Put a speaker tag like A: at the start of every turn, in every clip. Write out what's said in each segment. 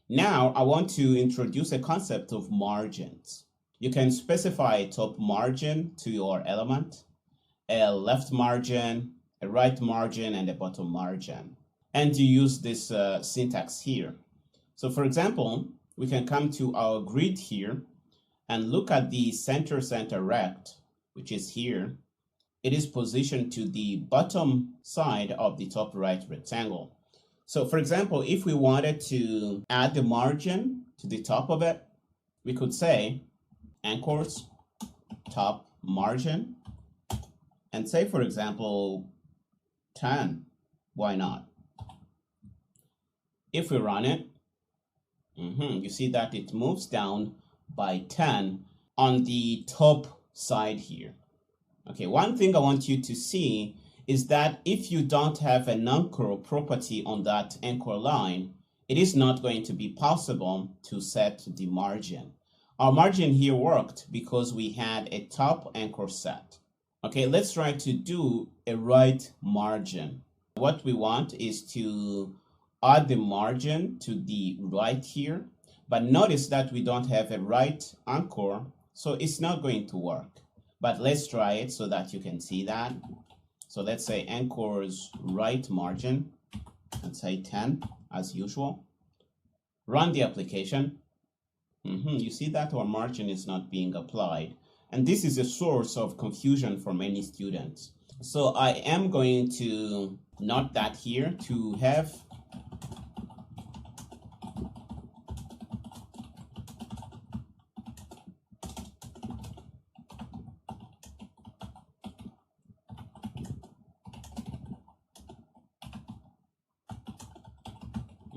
A: Now I want to introduce a concept of margins. You can specify a top margin to your element, a left margin, a right margin, and a bottom margin. And you use this syntax here. So for example, we can come to our grid here and look at the center rect, which is here. It is positioned to the bottom side of the top right rectangle. So for example, if we wanted to add the margin to the top of it, we could say anchors top margin and say, for example, 10. Why not? If we run it, you see that it moves down by 10 on the top side here. Okay, one thing I want you to see is that if you don't have an anchor property on that anchor line, it is not going to be possible to set the margin. Our margin here worked because we had a top anchor set. Okay, let's try to do a right margin. What we want is to add the margin to the right here, but notice that we don't have a right anchor, so it's not going to work. But let's try it so that you can see that. So let's say anchors right margin and say 10 as usual. Run the application. You see that our margin is not being applied. And this is a source of confusion for many students. So I am going to note that here to have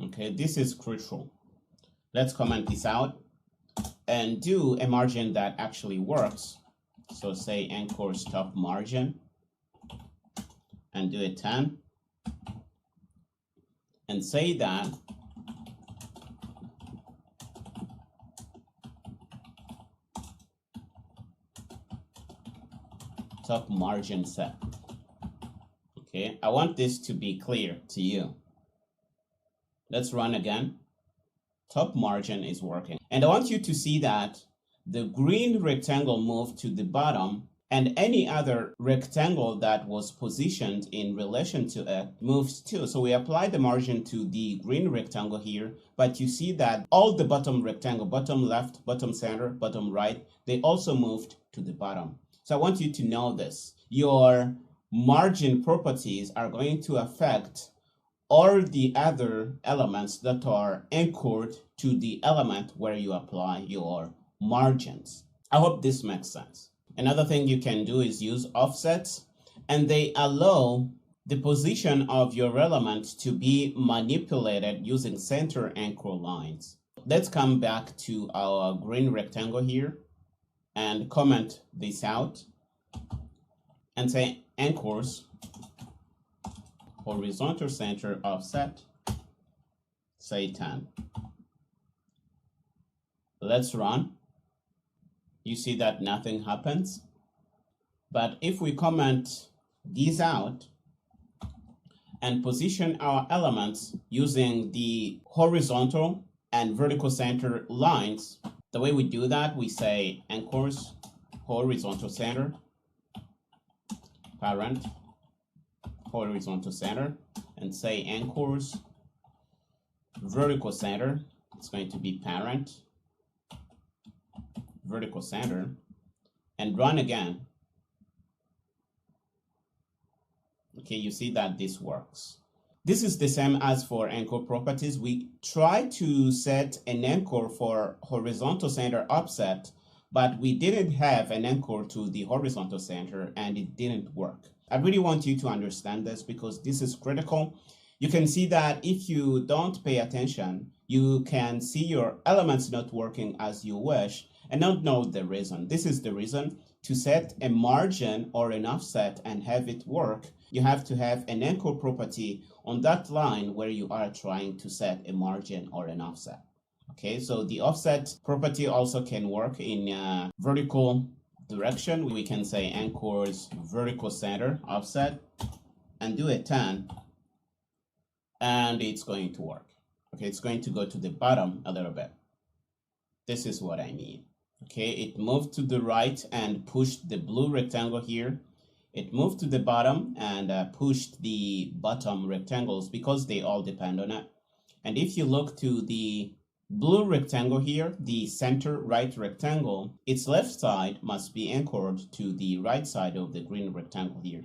A: okay, this is crucial. Let's comment this out and do a margin that actually works. So say anchors top margin and do it 10 and say that top margin set. Okay, I want this to be clear to you. Let's run again. Top margin is working. And I want you to see that the green rectangle moved to the bottom and any other rectangle that was positioned in relation to it moves too. So we apply the margin to the green rectangle here, but you see that all the bottom rectangle, bottom left, bottom center, bottom right, they also moved to the bottom. So I want you to know this. Your margin properties are going to affect all the other elements that are anchored to the element where you apply your margins. I hope this makes sense. Another thing you can do is use offsets, and they allow the position of your element to be manipulated using center anchor lines. Let's come back to our green rectangle here and comment this out and say anchors horizontal center offset, say 10. Let's run. You see that nothing happens. But if we comment these out and position our elements using the horizontal and vertical center lines, the way we do that, we say anchors horizontal center, parent horizontal center, and say anchors vertical center. It's going to be parent vertical center, and run again. Okay, you see that this works. This is the same as for anchor properties. We try to set an anchor for horizontal center offset, but we didn't have an anchor to the horizontal center and it didn't work. I really want you to understand this because this is critical. You can see that if you don't pay attention, you can see your elements not working as you wish and not know the reason. This is the reason. To set a margin or an offset and have it work, you have to have an anchor property on that line where you are trying to set a margin or an offset. Okay, so the offset property also can work in vertical direction. We can say anchors vertical center offset and do a 10, and it's going to work. Okay, it's going to go to the bottom a little bit. This is what I mean. Okay, it moved to the right and pushed the blue rectangle here. It moved to the bottom and pushed the bottom rectangles because they all depend on it. And if you look to the blue rectangle here, the center right rectangle, its left side must be anchored to the right side of the green rectangle here.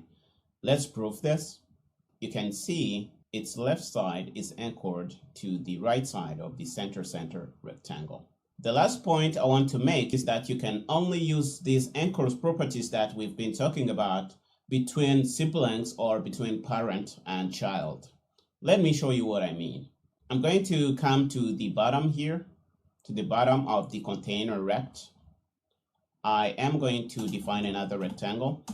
A: Let's prove this. You can see its left side is anchored to the right side of the center rectangle. The last point I want to make is that you can only use these anchors properties that we've been talking about between siblings or between parent and child. Let me show you what I mean. I'm going to come to the bottom here, to the bottom of the container rect. I am going to define another rectangle.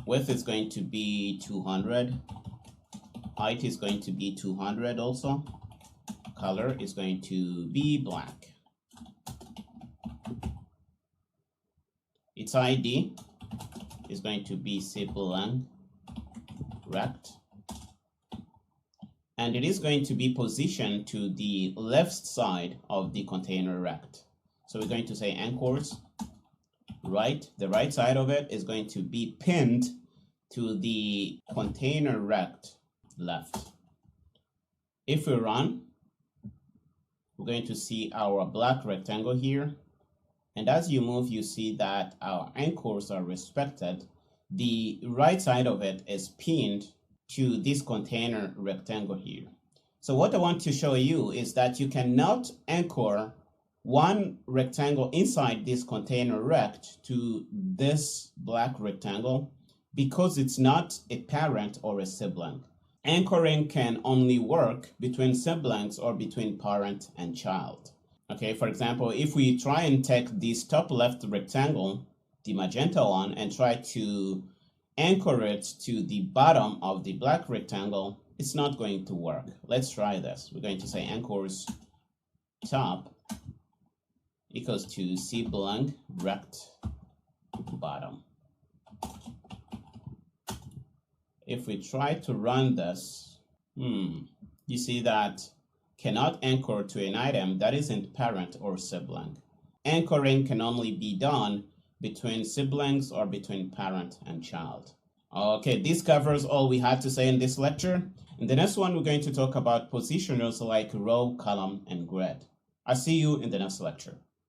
A: Width is going to be 200. Height is going to be 200 also. Color is going to be black. Its ID is going to be sibling rect. And it is going to be positioned to the left side of the container rect. So we're going to say anchors right. The right side of it is going to be pinned to the container rect left. If we run, we're going to see our black rectangle here. And as you move, you see that our anchors are respected. The right side of it is pinned to this container rectangle here. So what I want to show you is that you cannot anchor one rectangle inside this container rect to this black rectangle because it's not a parent or a sibling. Anchoring can only work between siblings or between parent and child. Okay, for example, if we try and take this top left rectangle, the magenta one, and try to anchor it to the bottom of the black rectangle, it's not going to work. Let's try this. We're going to say anchors top equals to sibling rect bottom. If we try to run this, you see that cannot anchor to an item that isn't parent or sibling. Anchoring can only be done between siblings or between parent and child. Okay, this covers all we had to say in this lecture. In the next one, we're going to talk about positioners like row, column, and grid. I'll see you in the next lecture.